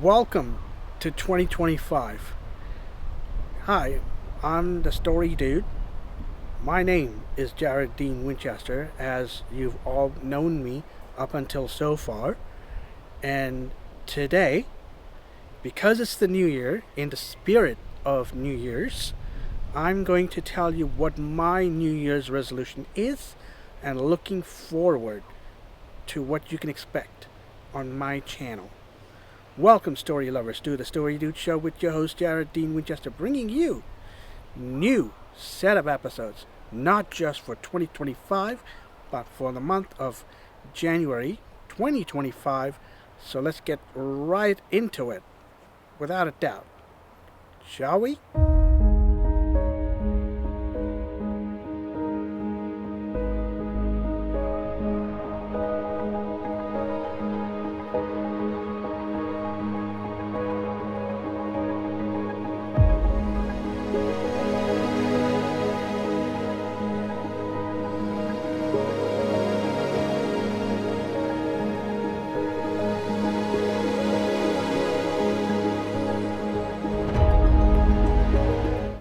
Welcome to 2025. Hi, I'm the story dude. My name is Jared Dean Winchester, as you've all known me up until so far. And today, because it's the new year, in the spirit of New Year's, I'm going to tell you what my New Year's resolution is and looking forward to what you can expect on my channel. Welcome, story lovers, to the Story Dude Show with your host, Jared Dean Winchester, bringing you new set of episodes, not just for 2025, but for the month of January 2025. So let's get right into it, without a doubt. Shall we?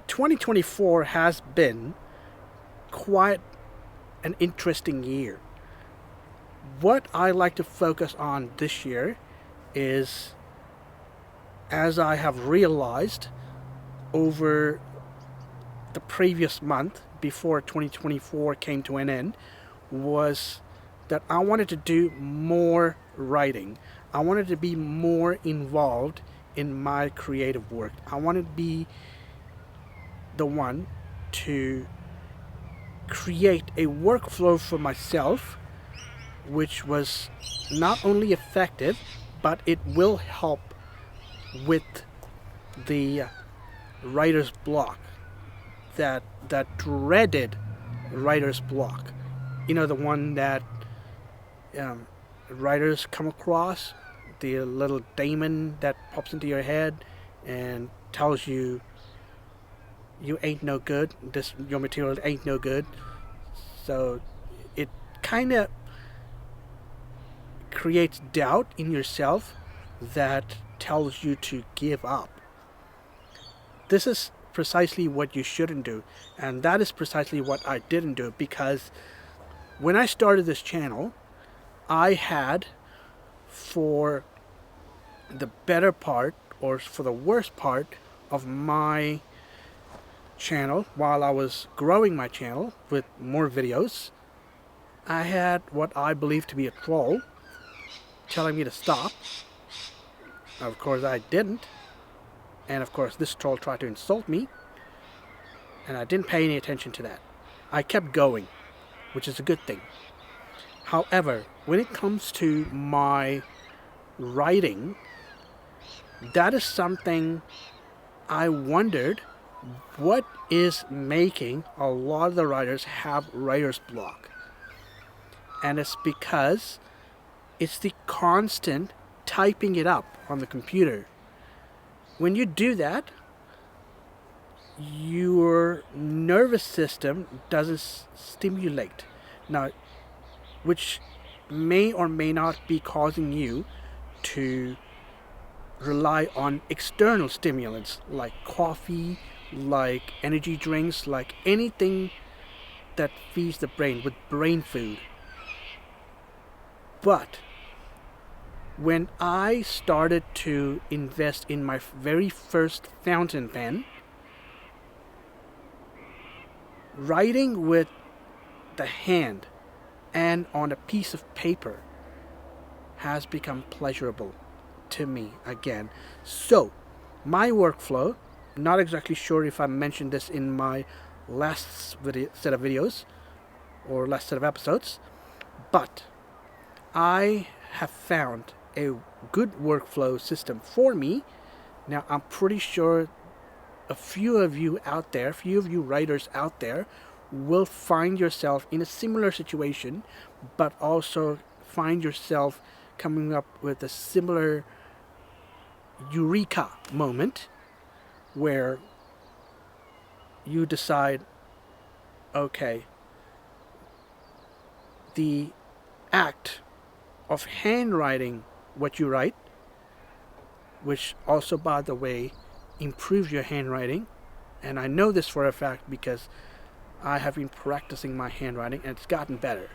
2024 has been quite an interesting year. What I like to focus on this year is, as I have realized over the previous month before 2024 came to an end, was that I wanted to do more writing. I wanted to be more involved in my creative work. I wanted to be the one to create a workflow for myself which was not only effective, but it will help with the writer's block, that dreaded writer's block. You know, the one that writers come across, the little demon that pops into your head and tells you you ain't no good, your material ain't no good. So it kind of creates doubt in yourself that tells you to give up. This is precisely what you shouldn't do, and that is precisely what I didn't do, because when I started this channel, I had, for the better part, or for the worst part of my channel, while I was growing my channel with more videos, I had what I believed to be a troll telling me to stop. Of course I didn't, and of course this troll tried to insult me, and I didn't pay any attention to that. I kept going, which is a good thing. However, when it comes to my writing, that is something I wondered, what is making a lot of the writers have writer's block? And it's because it's the constant typing it up on the computer. When you do that, your nervous system doesn't stimulate. Now, which may or may not be causing you to rely on external stimulants like coffee, like energy drinks, like anything that feeds the brain with brain food. But when I started to invest in my very first fountain pen, writing with the hand and on a piece of paper has become pleasurable to me again. So, my workflow, not exactly sure if I mentioned this in my last set of videos or last set of episodes, but I have found a good workflow system for me. Now, I'm pretty sure a few of you writers out there, will find yourself in a similar situation, but also find yourself coming up with a similar eureka moment where you decide, okay, the act of handwriting what you write which also, by the way, improves your handwriting. And I know this for a fact because I have been practicing my handwriting and it's gotten better.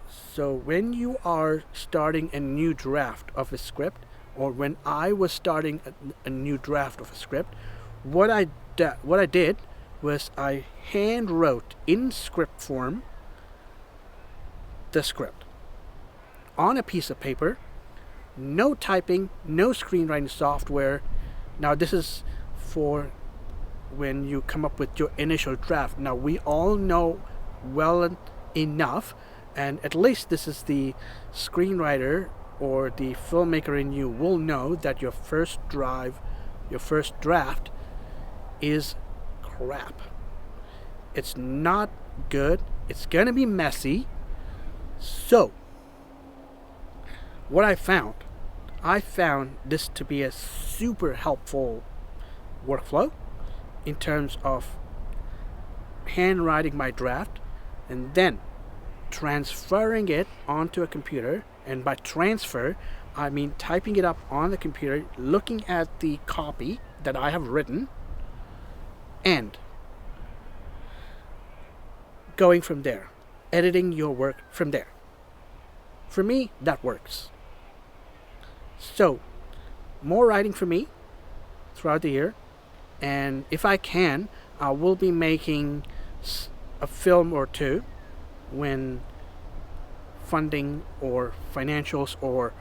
So when you are starting a new draft of a script, or when I was starting a new draft of a script, what I did was I hand wrote in script form the script on a piece of paper. No typing, no screenwriting software. Now this is for when you come up with your initial draft. Now we all know well enough, and at least this is the screenwriter or the filmmaker in you will know that your first draft is crap. It's not good. It's gonna be messy. So what I found this to be a super helpful workflow in terms of handwriting my draft and then transferring it onto a computer. And by transfer, I mean typing it up on the computer, looking at the copy that I have written, and going from there, editing your work from there. For me, that works. So, more writing for me throughout the year, and if I can, I will be making a film or two when funding or financials or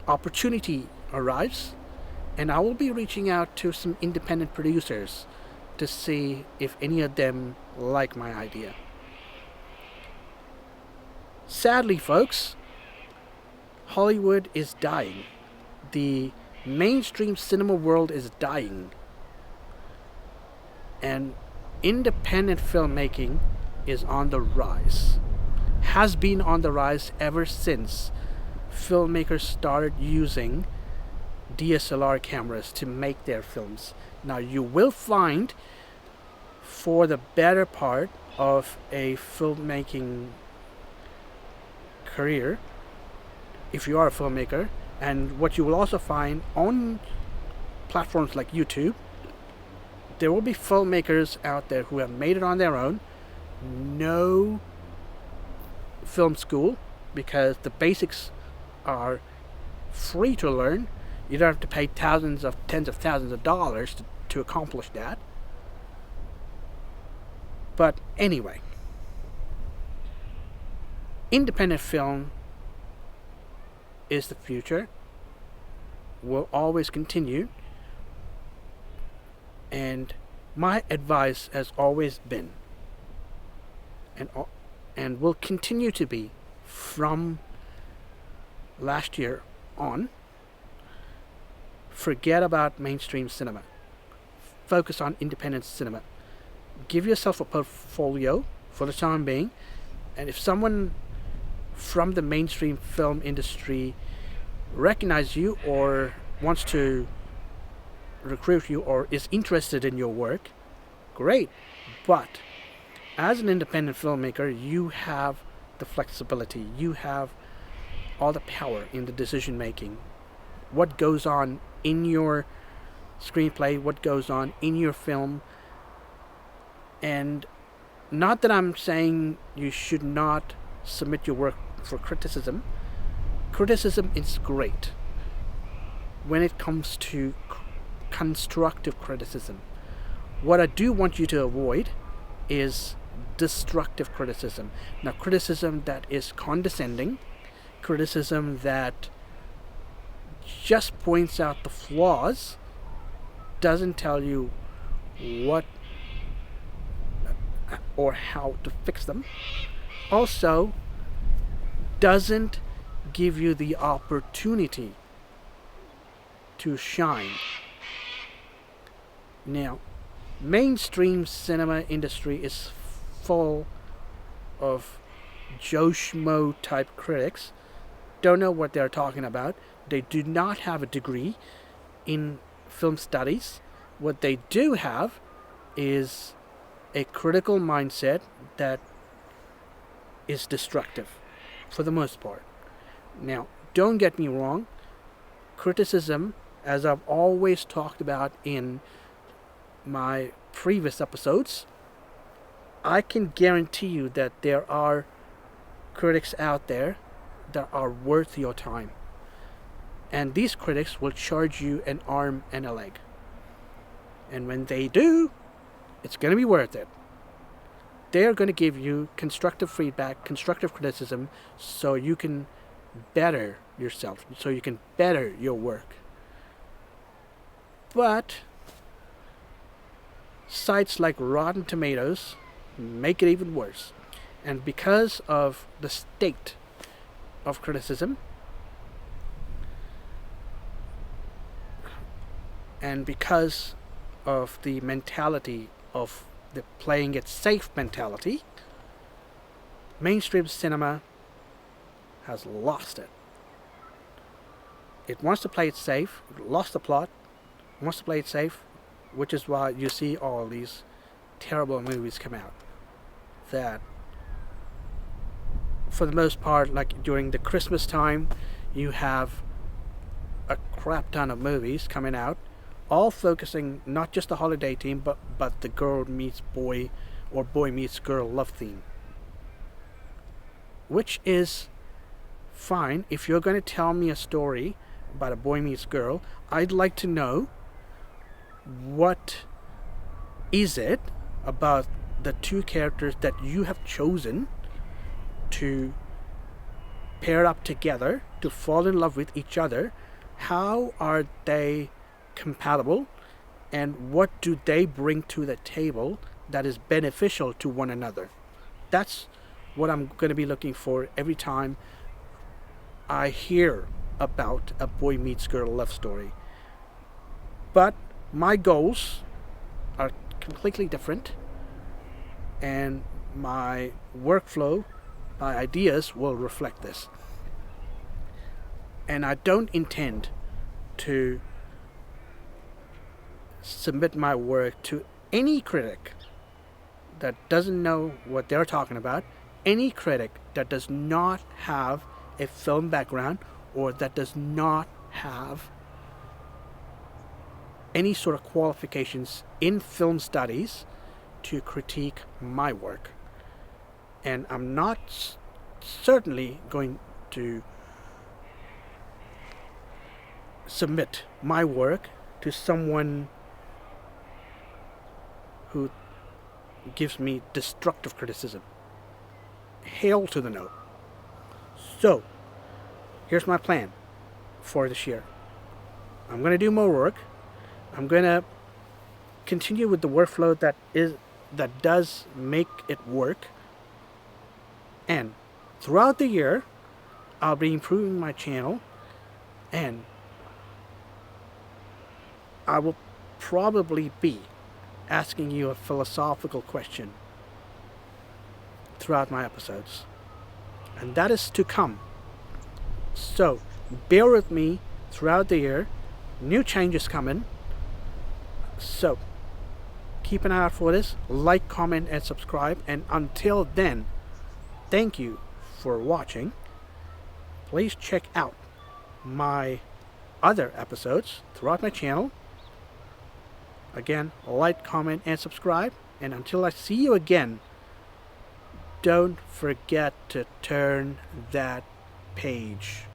opportunity arrives, and I will be reaching out to some independent producers to see if any of them like my idea. Sadly, folks, Hollywood is dying. The mainstream cinema world is dying. And independent filmmaking is on the rise. Has been on the rise ever since filmmakers started using DSLR cameras to make their films. Now you will find, for the better part of a filmmaking career, if you are a filmmaker, and what you will also find on platforms like YouTube, there will be filmmakers out there who have made it on their own. No film school, because the basics are free to learn. You don't have to pay tens of thousands of dollars to accomplish that. But anyway, independent film is the future, will always continue, and my advice has always been, and will continue to be from last year on, forget about mainstream cinema. Focus on independent cinema. Give yourself a portfolio for the time being, and if someone from the mainstream film industry recognizes you or wants to recruit you or is interested in your work, great. But as an independent filmmaker, you have the flexibility, you have all the power in the decision making. What goes on in your screenplay, what goes on in your film. And not that I'm saying you should not submit your work for criticism. Criticism is great when it comes to constructive criticism. What I do want you to avoid is destructive criticism. Now, criticism that is condescending, criticism that just points out the flaws, doesn't tell you what or how to fix them, also doesn't give you the opportunity to shine. Now, mainstream cinema industry is full of Joe Schmo type critics. Don't know what they're talking about. They do not have a degree in film studies. What they do have is a critical mindset that is destructive for the most part. Now, don't get me wrong. criticism, as I've always talked about in my previous episodes, I can guarantee you that there are critics out there that are worth your time. And these critics will charge you an arm and a leg. And when they do, it's going to be worth it. They're going to give you constructive feedback, constructive criticism, so you can better yourself, so you can better your work. But sites like Rotten Tomatoes make it even worse. And because of the state of criticism, and because of the mentality of the playing it safe mentality, mainstream cinema has lost it. It wants to play it safe, lost the plot, wants to play it safe, which is why you see all these terrible movies come out that, for the most part, like during the Christmas time, you have a crap ton of movies coming out, all focusing not just the holiday theme, but the girl meets boy or boy meets girl love theme. Which is fine. If you're going to tell me a story about a boy meets girl, I'd like to know what is it about the two characters that you have chosen to pair up together, to fall in love with each other. How are they compatible, and what do they bring to the table that is beneficial to one another? That's what I'm going to be looking for every time I hear about a boy meets girl love story. But my goals are completely different, and my workflow, my ideas will reflect this. And I don't intend to submit my work to any critic that doesn't know what they're talking about, any critic that does not have a film background or that does not have any sort of qualifications in film studies to critique my work. And I'm not certainly going to submit my work to someone who gives me destructive criticism. Hail to the no. So, here's my plan for this year. I'm going to do more work. I'm going to continue with the workflow that does make it work. And throughout the year, I'll be improving my channel, and I will probably be asking you a philosophical question throughout my episodes. And that is to come. So, bear with me throughout the year. New changes coming. So, keep an eye out for this. Like, comment, and subscribe. And until then, thank you for watching. Please check out my other episodes throughout my channel. Again, like, comment, and subscribe. And until I see you again, don't forget to turn that page.